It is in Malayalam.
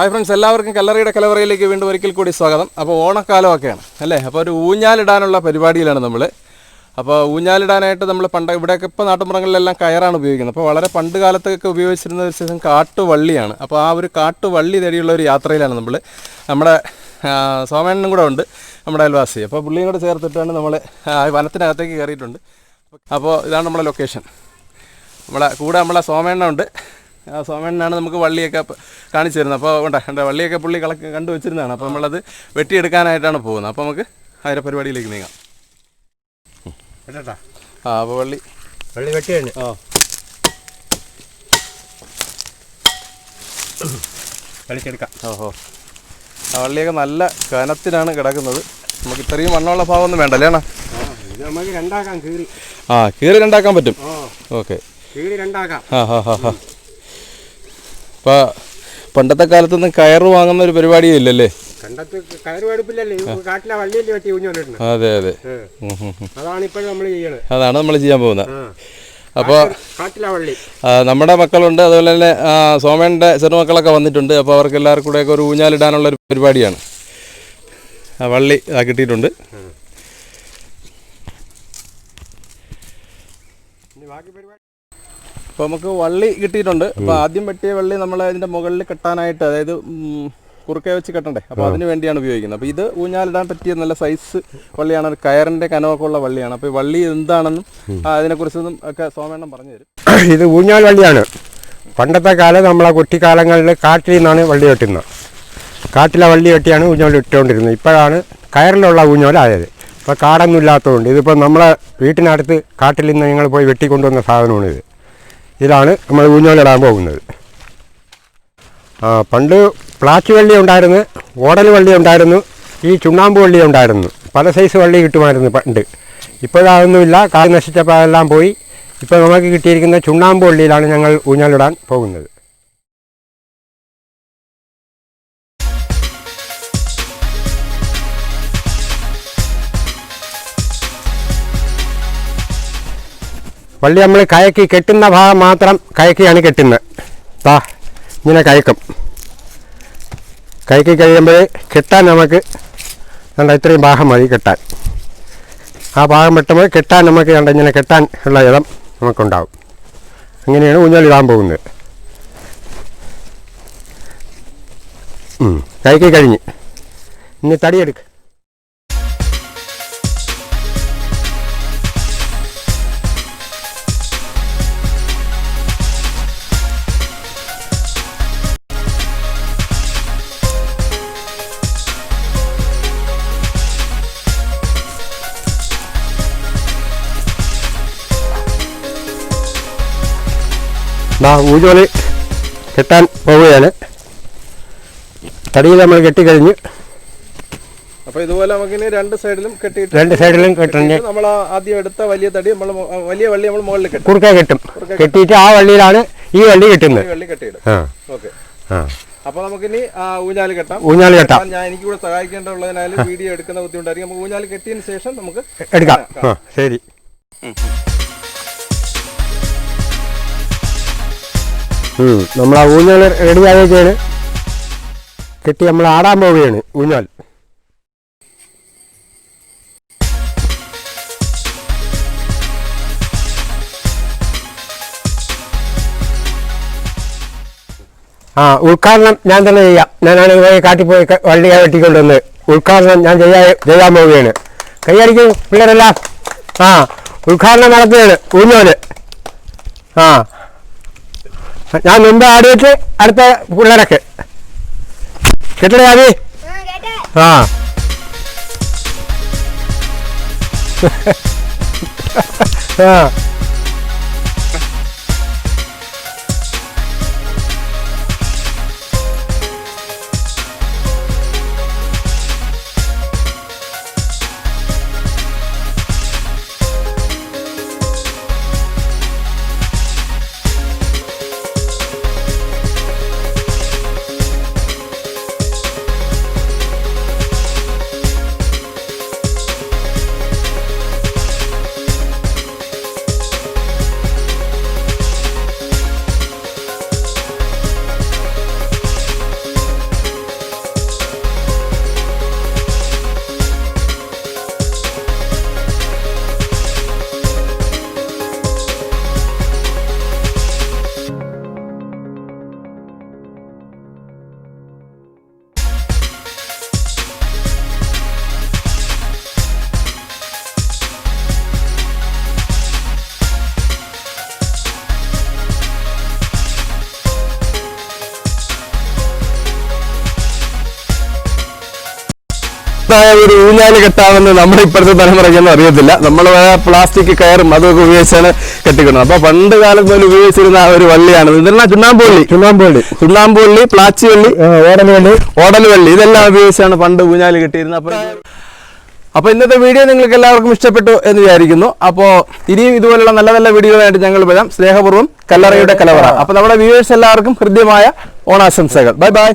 ഹായ് ഫ്രണ്ട്സ്, എല്ലാവർക്കും കല്ലറയുടെ കലവറയിലേക്ക് വീണ്ടും ഒരിക്കൽ കൂടി സ്വാഗതം. അപ്പോൾ ഓണക്കാലമൊക്കെയാണ് അല്ലേ. അപ്പോൾ ഒരു ഊഞ്ഞാലിടാനുള്ള പരിപാടിയിലാണ് നമ്മൾ. അപ്പോൾ ഊഞ്ഞാലിടാനായിട്ട് നമ്മൾ ഇവിടെയൊക്കെ ഇപ്പോൾ നാട്ടുമ്പുറങ്ങളിലെല്ലാം കയറാണ് ഉപയോഗിക്കുന്നത്. അപ്പോൾ വളരെ പണ്ട് കാലത്തൊക്കെ ഉപയോഗിച്ചിരുന്ന ഒരു സിസ്റ്റം കാട്ടുവള്ളിയാണ്. അപ്പോൾ ആ ഒരു കാട്ടുവള്ളി തേടിയുള്ള ഒരു യാത്രയിലാണ് നമ്മൾ. നമ്മുടെ സോമേണ്ണനും കൂടെ ഉണ്ട്, നമ്മുടെ അയൽവാസി. അപ്പോൾ പുള്ളിയും കൂടെ ചേർത്തിട്ടാണ് നമ്മൾ വനത്തിനകത്തേക്ക് കയറിയിട്ടുണ്ട്. അപ്പോൾ ഇതാണ് നമ്മുടെ ലൊക്കേഷൻ. നമ്മളെ സോമേണ്ണനുണ്ട്. സോമേണ്ണനാണ് നമുക്ക് വള്ളിയൊക്കെ കാണിച്ചു തരുന്നത്. അപ്പോൾ എൻ്റെ വള്ളിയൊക്കെ പുള്ളി കണ്ടു വെച്ചിരുന്നതാണ്. അപ്പോൾ നമ്മളത് വെട്ടിയെടുക്കാനായിട്ടാണ് പോകുന്നത്. അപ്പോൾ നമുക്ക് അതിൻ്റെ പരിപാടിയിലേക്ക് നീങ്ങാം. അപ്പോൾ വള്ളി വെട്ടി കഴിഞ്ഞു. കളിച്ചെടുക്കാം. ഓഹോ, ആ വള്ളിയൊക്കെ നല്ല കനത്തിനാണ് കിടക്കുന്നത്. നമുക്ക് ഇത്രയും മണ്ണുള്ള ഭാഗമൊന്നും വേണ്ടല്ലേ അണ്ണാ? ഇത് നമുക്ക് രണ്ടാക്കാം. കീറി രണ്ടാക്കാൻ പറ്റും. ഓക്കെ, കീറി രണ്ടാക്കാം. അപ്പോൾ പണ്ടത്തെ കാലത്തൊന്നും കയറ് വാങ്ങുന്ന ഒരു പരിപാടിയും ഇല്ലല്ലേ? കണ്ടത്ത് കയറ് എടുപ്പില്ലല്ലേ, കാട്ടിലെ വള്ളിയല്ലേ വെട്ടി ഊഞ്ഞോണ്ടിരുന്നത്. അതെ അതെ, അതാണ് ഇപ്പോഴും നമ്മൾ ചെയ്യണത്. അതാണ് നമ്മൾ ചെയ്യാൻ പോകുന്നത്. അപ്പോൾ കാട്ടിലെ വള്ളി നമ്മുടെ മക്കളുണ്ട്, അതുപോലെ തന്നെ സോമേൻ്റെ ചെറുമക്കളൊക്കെ വന്നിട്ടുണ്ട്. അപ്പോൾ അവർക്ക് എല്ലാവർക്കും കൂടെയൊക്കെ ഒരു ഊഞ്ഞാലിടാനുള്ളൊരു പരിപാടിയാണ്. വള്ളി കിട്ടിയിട്ടുണ്ട്. അപ്പോൾ നമുക്ക് വള്ളി കിട്ടിയിട്ടുണ്ട്. അപ്പോൾ ആദ്യം വെട്ടിയ വള്ളി നമ്മൾ അതിൻ്റെ മുകളിൽ കെട്ടാനായിട്ട്, അതായത് കുറുക്കെ വെച്ച് കെട്ടണ്ടേ, അപ്പോൾ അതിന് വേണ്ടിയാണ് ഉപയോഗിക്കുന്നത്. അപ്പോൾ ഇത് ഊഞ്ഞാലിടാൻ പറ്റിയ നല്ല സൈസ് വള്ളിയാണ്. ഒരു കയറിൻ്റെ കനമൊക്കെ ഉള്ള വള്ളിയാണ്. അപ്പോൾ ഈ വള്ളി എന്താണെന്നും അതിനെക്കുറിച്ചൊന്നും ഒക്കെ സോമേണ്ണം പറഞ്ഞു തരും. ഇത് ഊഞ്ഞാൽ വള്ളിയാണ്. പണ്ടത്തെ കാലം നമ്മളെ കുട്ടിക്കാലങ്ങളിൽ കാട്ടിൽ നിന്നാണ് വള്ളി വെട്ടുന്നത്. കാട്ടിലെ വള്ളി വെട്ടിയാണ് ഊഞ്ഞാൽ ഇട്ടുകൊണ്ടിരുന്നത്. ഇപ്പോഴാണ് കയറിലുള്ള ഊഞ്ഞാലായത്. ഇപ്പോൾ കാടൊന്നും ഇല്ലാത്തതുകൊണ്ട് ഇതിപ്പോൾ നമ്മളെ വീട്ടിനടുത്ത് കാട്ടിൽ നിന്ന് ഞങ്ങൾ പോയി വെട്ടിക്കൊണ്ടുവന്ന സാധനമാണിത്. ഇതിലാണ് നമ്മൾ ഊഞ്ഞാലിടാൻ പോകുന്നത്. പണ്ട് പ്ലാച്ച് വള്ളി ഉണ്ടായിരുന്നു, ഓടൽ വള്ളി ഉണ്ടായിരുന്നു, ഈ ചുണ്ണാമ്പ് വള്ളി ഉണ്ടായിരുന്നു. പല സൈസ് വള്ളി കിട്ടുമായിരുന്നു പണ്ട്. ഇപ്പോഴതൊന്നുമില്ല. കാട് നശിച്ചപ്പോൾ അതെല്ലാം പോയി. ഇപ്പോൾ നമുക്ക് കിട്ടിയിരിക്കുന്ന ചുണ്ണാമ്പ് വള്ളിയിലാണ് ഞങ്ങൾ ഊഞ്ഞാലിടാൻ പോകുന്നത്. വള്ളി നമ്മൾ കയക്കി കെട്ടുന്ന ഭാഗം മാത്രം കയക്കിയാണ് കെട്ടുന്നത്. ഇങ്ങനെ കയക്കും. കയക്കി കഴിയുമ്പോൾ കെട്ടാൻ നമുക്ക് ഇത്രയും ഭാഗം മതി കെട്ടാൻ. ആ ഭാഗം വെട്ടുമ്പോൾ കെട്ടാൻ നമുക്ക് ഇങ്ങനെ കെട്ടാൻ ഉള്ള ഇടം നമുക്കുണ്ടാവും. അങ്ങനെയാണ് ഊഞ്ഞാലിടാൻ പോകുന്നത്. കയക്കി കഴിഞ്ഞ് ഇനി തടിയെടുക്കുക. ഊഞ്ഞാല് കെട്ടാൻ പോവുകയാണ്. തടിയിൽ നമ്മൾ കെട്ടിക്കഴിഞ്ഞ്. അപ്പോൾ ഇതുപോലെ നമുക്കിനി രണ്ട് സൈഡിലും കെട്ടണം. നമ്മൾ ആദ്യം എടുത്ത വലിയ തടി വലിയ വള്ളി നമ്മൾ മുകളിൽ കെട്ടും, കുറുക്കെ കെട്ടും. കെട്ടിയിട്ട് ആ വള്ളിയിലാണ് ഈ വള്ളി കെട്ടുന്നത്. വള്ളി കെട്ടിയിടും. ഓക്കെ, അപ്പോൾ നമുക്കിനി ഊഞ്ഞാല് കെട്ടാം. എനിക്ക് കൂടെ സഹായിക്കേണ്ടതുള്ളതിനാലും വീഡിയോ എടുക്കുന്ന ബുദ്ധിമുട്ടായിരിക്കും. നമുക്ക് ഊഞ്ഞാല് കെട്ടിയതിന് ശേഷം നമുക്ക് എടുക്കാം. ശരി. നമ്മൾ ആ ഊഞ്ഞാൽ റെഡിയാവുകയാണ്. കെട്ടി നമ്മൾ ആടാൻ പോവുകയാണ് ഊഞ്ഞാൽ. ഉദ്ഘാടനം ഞാൻ തന്നെ ചെയ്യാം. ഞാനാണ് പോയി കാട്ടിൽ പോയി വള്ളിയെ വെട്ടിക്കൊണ്ടുവന്ന് ഉദ്ഘാടനം ഞാൻ ചെയ്യാൻ പോവുകയാണ്. കൈയടിക്കും പിള്ളേരെല്ലാം. ഉദ്ഘാടനം നടത്തുകയാണ് ഊഞ്ഞാല്. ഞാൻ മുമ്പ് ആടിയിട്ട് അടുത്ത പിള്ളേരൊക്കെ കേട്ടേ ആദി. വ്യത്യസ്തമായ ഒരു ഊഞ്ഞാല് കെട്ടാമെന്ന് നമ്മുടെ ഇപ്പോഴത്തെ തലമുറയ്ക്കൊന്നും അറിയത്തില്ല. നമ്മൾ പ്ലാസ്റ്റിക് കയറും അതൊക്കെ ഉപയോഗിച്ചാണ് കെട്ടിക്കുന്നത്. അപ്പൊ പണ്ട് കാലം മുതൽ ഉപയോഗിച്ചിരുന്ന ആ ഒരു വള്ളിയാണ് ഇതെല്ലാം ചുണ്ണാമ്പുവള്ളി, പ്ലാച്ചിവള്ളി, ഓടൽവള്ളി ഇതെല്ലാം ഉപയോഗിച്ചാണ് പണ്ട് ഊഞ്ഞാല് കെട്ടിയിരുന്നത്. അപ്പൊ ഇന്നത്തെ വീഡിയോ നിങ്ങൾക്ക് എല്ലാവർക്കും ഇഷ്ടപ്പെട്ടു എന്ന് വിചാരിക്കുന്നു. അപ്പോൾ ഇനിയും ഇതുപോലുള്ള നല്ല നല്ല വീഡിയോകളായിട്ട് ഞങ്ങൾ വരാം. സ്നേഹപൂർവ്വം കല്ലറയുടെ കലവറ. അപ്പൊ നമ്മുടെ വ്യൂവേഴ്സ് എല്ലാവർക്കും ഹൃദ്യമായ ഓണാശംസകൾ. Bye bye.